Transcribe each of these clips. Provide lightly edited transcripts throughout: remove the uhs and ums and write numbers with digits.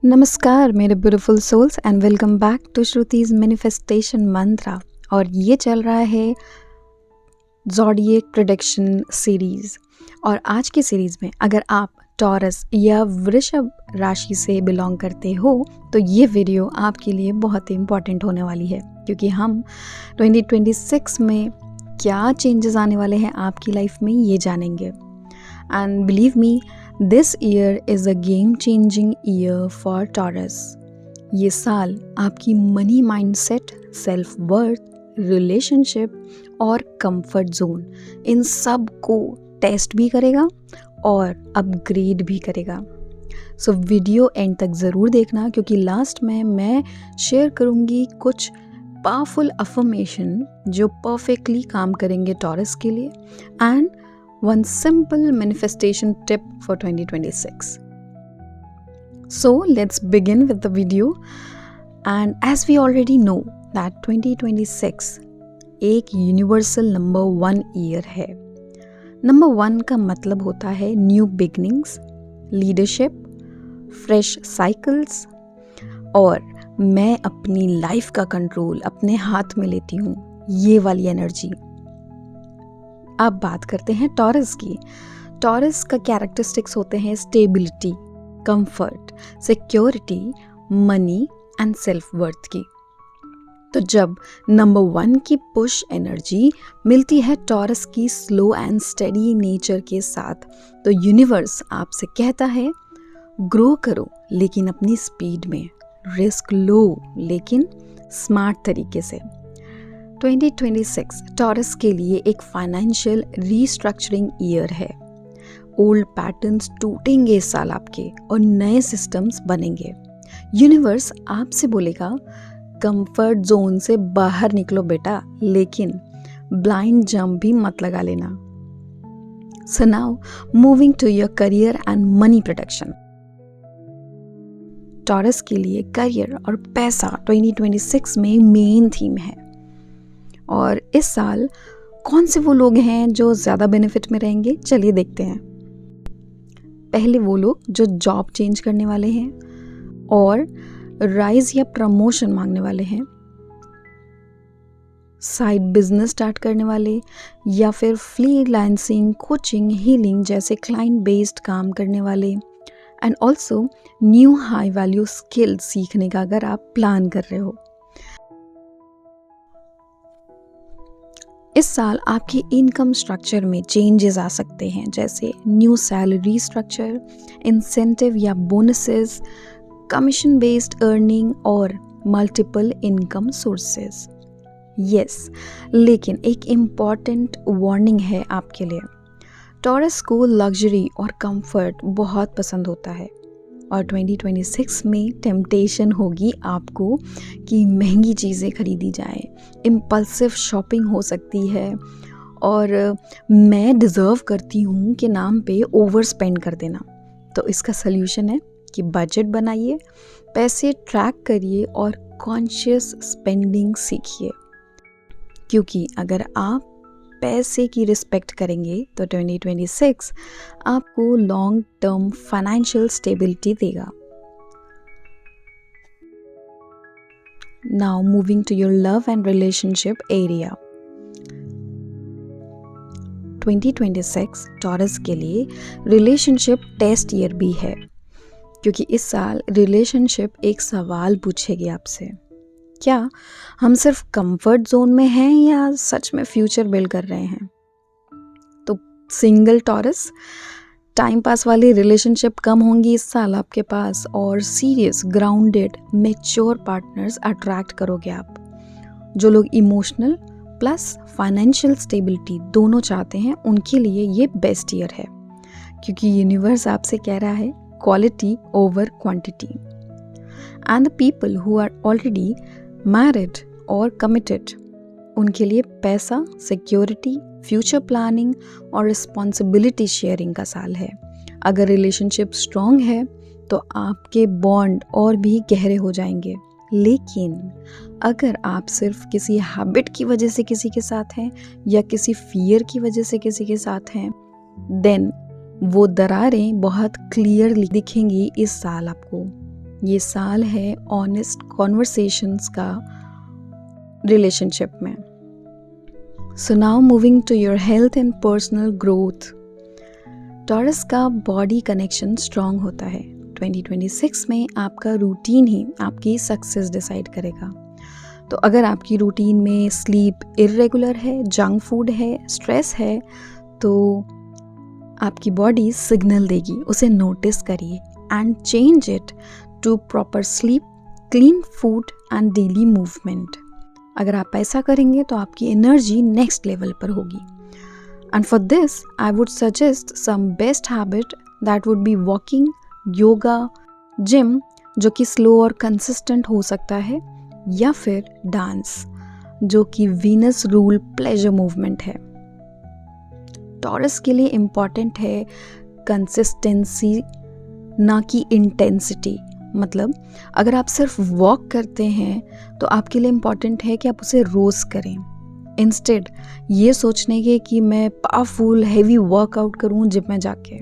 नमस्कार मेरे beautiful souls and welcome back to Shruti's manifestation mantra. और ये चल रहा है ज़ोडिएक प्रेडिक्शन सीरीज़। और आज की सीरीज़ में अगर आप टॉरस या वृषभ राशि से बिलोंग करते हो तो ये वीडियो आपके लिए बहुत ही इम्पॉर्टेंट होने वाली है, क्योंकि हम 2026 में क्या चेंजेस आने वाले हैं आपकी लाइफ में ये जानेंगे। And believe me, this year is a game changing year for taurus. ये साल आपकी money mindset, self worth, relationship और कंफर्ट जोन, इन सब को टेस्ट भी करेगा और अपग्रेड भी करेगा। सो वीडियो एंड तक ज़रूर देखना, क्योंकि लास्ट में मैं शेयर करूँगी कुछ पावरफुल अफर्मेशन जो परफेक्टली काम करेंगे टॉरस के लिए, and one simple manifestation tip for 2026. So let's begin with the video. And as we already know that 2026 एक यूनिवर्सल नंबर 1 ईयर है। नंबर 1 का मतलब होता है new beginnings, leadership, fresh cycles, और मैं अपनी लाइफ का कंट्रोल अपने हाथ में लेती हूँ, ये वाली एनर्जी। अब बात करते हैं टॉरस की। टॉरस का कैरेक्टरिस्टिक्स होते हैं stability, comfort, security, money and self worth की। तो जब नंबर 1 की पुश एनर्जी मिलती है टॉरस की स्लो एंड स्टेडी नेचर के साथ, तो यूनिवर्स आपसे कहता है ग्रो करो लेकिन अपनी स्पीड में, रिस्क लो लेकिन स्मार्ट तरीके से। 2026 टॉरस के लिए एक फाइनेंशियल रीस्ट्रक्चरिंग ईयर है। ओल्ड पैटर्न्स टूटेंगे इस साल आपके और नए सिस्टम्स बनेंगे। यूनिवर्स आपसे बोलेगा कंफर्ट जोन से बाहर निकलो बेटा, लेकिन ब्लाइंड जंप भी मत लगा लेना। So now moving to your career and money production. Taurus के लिए करियर और पैसा 2026 में मेन थीम है। और इस साल कौन से वो लोग हैं जो ज़्यादा बेनिफिट में रहेंगे, चलिए देखते हैं। पहले वो लोग जो जॉब चेंज करने वाले हैं और राइज या प्रमोशन मांगने वाले हैं, साइड बिजनेस स्टार्ट करने वाले, या फिर फ्रीलांसिंग, कोचिंग, हीलिंग जैसे क्लाइंट बेस्ड काम करने वाले, and also new high value skill सीखने का अगर आप प्लान कर रहे हो। इस साल आपकी इनकम स्ट्रक्चर में चेंजेस आ सकते हैं, जैसे न्यू सैलरी स्ट्रक्चर, इंसेंटिव या बोनसेस, कमीशन बेस्ड अर्निंग और मल्टीपल इनकम सोर्सेज। यस, लेकिन एक इम्पॉर्टेंट वार्निंग है आपके लिए। टॉरस को लग्जरी और कंफर्ट बहुत पसंद होता है, और 2026 में टेम्पटेशन होगी आपको कि महंगी चीज़ें खरीदी जाएं, इम्पल्सिव शॉपिंग हो सकती है, और मैं डिज़र्व करती हूँ के नाम पे ओवर स्पेंड कर देना। तो इसका सल्यूशन है कि बजट बनाइए, पैसे ट्रैक करिए और कॉन्शियस स्पेंडिंग सीखिए, क्योंकि अगर आप पैसे की रिस्पेक्ट करेंगे तो 2026 आपको लॉन्ग टर्म फाइनेंशियल स्टेबिलिटी देगा। Now moving to your love and relationship area. 2026 Taurus के लिए रिलेशनशिप टेस्ट ईयर भी है, क्योंकि इस साल रिलेशनशिप एक सवाल पूछेगी आपसे, क्या हम सिर्फ कंफर्ट जोन में हैं या सच में फ्यूचर बिल्ड कर रहे हैं। तो सिंगल टॉरस, टाइम पास वाली रिलेशनशिप कम होंगी इस साल आपके पास, और serious, grounded, mature partners attract करोगे आप। जो लोग इमोशनल प्लस फाइनेंशियल स्टेबिलिटी दोनों चाहते हैं, उनके लिए ये बेस्ट ईयर है, क्योंकि यूनिवर्स आपसे कह रहा है quality over quantity. And the people who are already married और कमिटेड, उनके लिए पैसा, सिक्योरिटी, फ्यूचर प्लानिंग और रिस्पॉन्सिबिलिटी शेयरिंग का साल है। अगर रिलेशनशिप स्ट्रॉन्ग है तो आपके बॉन्ड और भी गहरे हो जाएंगे, लेकिन अगर आप सिर्फ किसी हैबिट की वजह से किसी के साथ हैं या किसी फियर की वजह से किसी के साथ हैं, देन वो दरारें बहुत क्लियरली दिखेंगी इस साल आपको। ये साल है ऑनेस्ट कॉन्वर्सेशंस का रिलेशनशिप में। So now moving to your health and personal growth. Taurus का बॉडी कनेक्शन स्ट्रांग होता है। 2026 में आपका रूटीन ही आपकी सक्सेस डिसाइड करेगा। तो अगर आपकी रूटीन में स्लीप इर्रेगुलर है, जंक फूड है, स्ट्रेस है, तो आपकी बॉडी सिग्नल देगी, उसे नोटिस करिए and change it to proper sleep, clean food and daily movement. अगर आप ऐसा करेंगे तो आपकी एनर्जी नेक्स्ट लेवल पर होगी। And for this I would suggest some best habit that would be walking, yoga, gym जो कि स्लो और कंसिस्टेंट हो सकता है, या फिर डांस जो कि वीनस रूल प्लेजर मूवमेंट है। टॉरस के लिए इम्पॉर्टेंट है कंसिस्टेंसी, ना कि इंटेंसिटी। मतलब अगर आप सिर्फ वॉक करते हैं तो आपके लिए इम्पॉर्टेंट है कि आप उसे रोज़ करें, इंस्टेड ये सोचने के कि मैं पावरफुल हेवी वर्कआउट करूं जिम में जाके।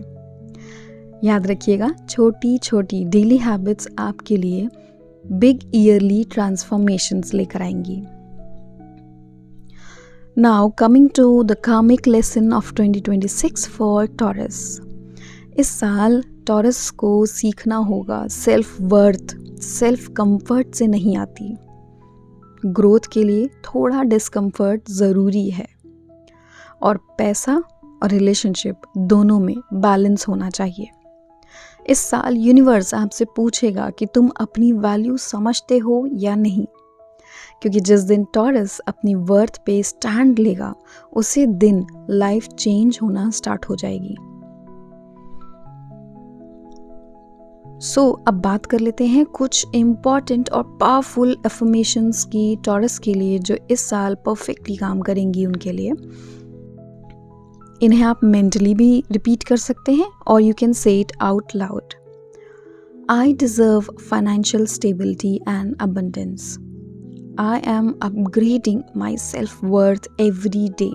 याद रखिएगा, छोटी छोटी डेली हैबिट्स आपके लिए बिग ईयरली ट्रांसफॉर्मेशंस लेकर आएंगी। Now coming to the karmic lesson of 2026 for Taurus. इस साल टॉरस को सीखना होगा सेल्फ वर्थ सेल्फ कंफर्ट से नहीं आती। ग्रोथ के लिए थोड़ा डिस्कम्फर्ट ज़रूरी है, और पैसा और रिलेशनशिप दोनों में बैलेंस होना चाहिए। इस साल यूनिवर्स आपसे पूछेगा कि तुम अपनी वैल्यू समझते हो या नहीं, क्योंकि जिस दिन टॉरस अपनी वर्थ पे स्टैंड लेगा उसी दिन लाइफ चेंज होना स्टार्ट हो जाएगी। अब बात कर लेते हैं कुछ इम्पॉर्टेंट और पावरफुल अफर्मेशंस की टॉरस के लिए, जो इस साल परफेक्टली काम करेंगी उनके लिए। इन्हें आप मेंटली भी रिपीट कर सकते हैं और you can say it out loud. I deserve financial stability and abundance. I am upgrading my self worth every day.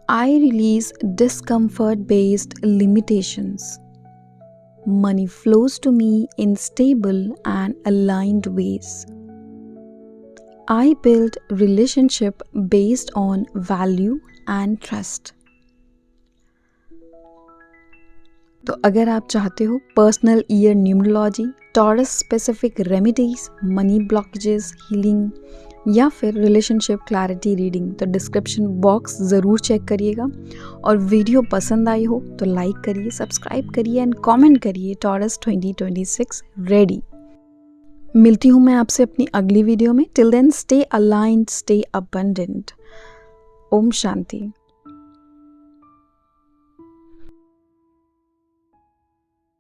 I release discomfort based limitations. Money flows to me in stable and aligned ways. I build relationship based on value and trust. तो अगर आप चाहते हो personal year numerology, taurus specific remedies, money blockages healing, या फिर relationship clarity reading, तो description box ज़रूर check करिएगा। और वीडियो पसंद आई हो तो लाइक करिए, सब्सक्राइब करिए एंड कमेंट करिए टॉरस 2026 रेडी। मिलती हूँ मैं आपसे अपनी अगली वीडियो में। Till then stay aligned, stay abundant. ओम शांति।